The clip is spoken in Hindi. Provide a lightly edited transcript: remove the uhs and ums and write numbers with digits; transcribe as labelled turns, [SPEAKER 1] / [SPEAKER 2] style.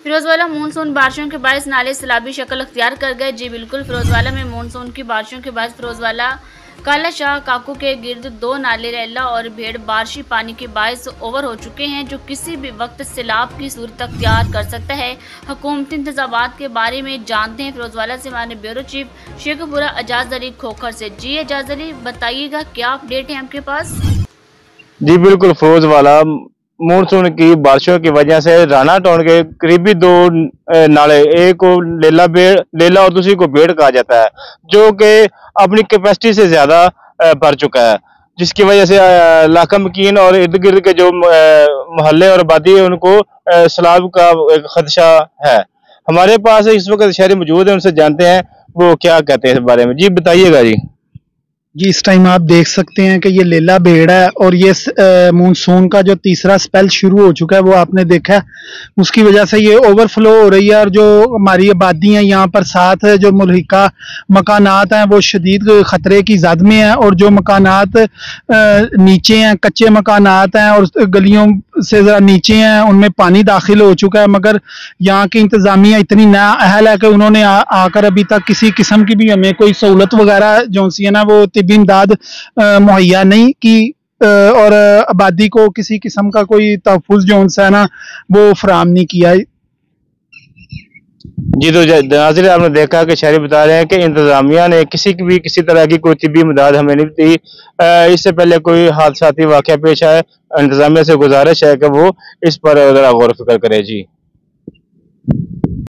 [SPEAKER 1] फिरोजवाला मानसून बारिशों के बायस नाले सैलाबी शक्ल अख्तियार कर गए। जी बिल्कुल, फिरोजवाला में मानसून की बारिशों के बाद फिरोजवाला काला शाह काकू के गिर्द दो नाले लैला और भेड़ बारिशी पानी के बायस ओवर हो चुके हैं, जो किसी भी वक्त सैलाब की सूरत अख्तियार कर सकता है। हुकूमती इंतजामात के बारे में जानते हैं फिरोजवाला से हमारे ब्यूरो चीफ शेखपुरा एजाज अली खोखर से। जी एजाज अली, बताइएगा क्या अपडेट है आपके पास?
[SPEAKER 2] जी बिल्कुल, फिरोजवाला मानसून की बारिशों की वजह से राना टाउन के करीबी दो नाले, एक को लेला और दूसरी को बेड़ कहा जाता है, जो कि अपनी कैपेसिटी से ज्यादा भर चुका है, जिसकी वजह से इलाका मकीन और इर्द गिर्द के जो मोहल्ले और आबादी है उनको सैलाब का एक खदशा है। हमारे पास इस वक्त शहरी मौजूद है, उनसे जानते हैं वो क्या कहते हैं इस बारे में। जी बताइएगा।
[SPEAKER 3] जी, इस टाइम आप देख सकते हैं कि ये लेला भेड़ है और ये मानसून का जो तीसरा स्पेल शुरू हो चुका है वो आपने देखा है, उसकी वजह से ये ओवरफ्लो हो रही है। और जो हमारी आबादी है यहाँ पर, साथ जो मुल्हिका मकानात हैं वो शदीद ख़तरे की जद में हैं, और जो मकानात नीचे हैं, कच्चे मकानात हैं और गलियों से ज़रा नीचे हैं, उनमें पानी दाखिल हो चुका है। मगर यहाँ की इंतज़ामिया इतनी नाअहल है कि उन्होंने आकर अभी तक किसी किस्म की भी हमें कोई सहूलत वगैरह जो सी है ना वो तिब्बी इमदाद मुहैया नहीं की, और आबादी को किसी किस्म का कोई तहफ़्फ़ुज़ जो है ना वो फराहम नहीं किया।
[SPEAKER 2] जी तो नाज़रीन, आपने देखा कि शहरी बता रहे हैं कि इंतजामिया ने किसी तरह की कोई तिब्बी इमदाद हमें नहीं दी। इससे पहले कोई हादसाती वाक़या पेश आए, इंतजामिया से गुजारिश है कि वो इस पर ज़रा गौर व फिक्र करे। जी।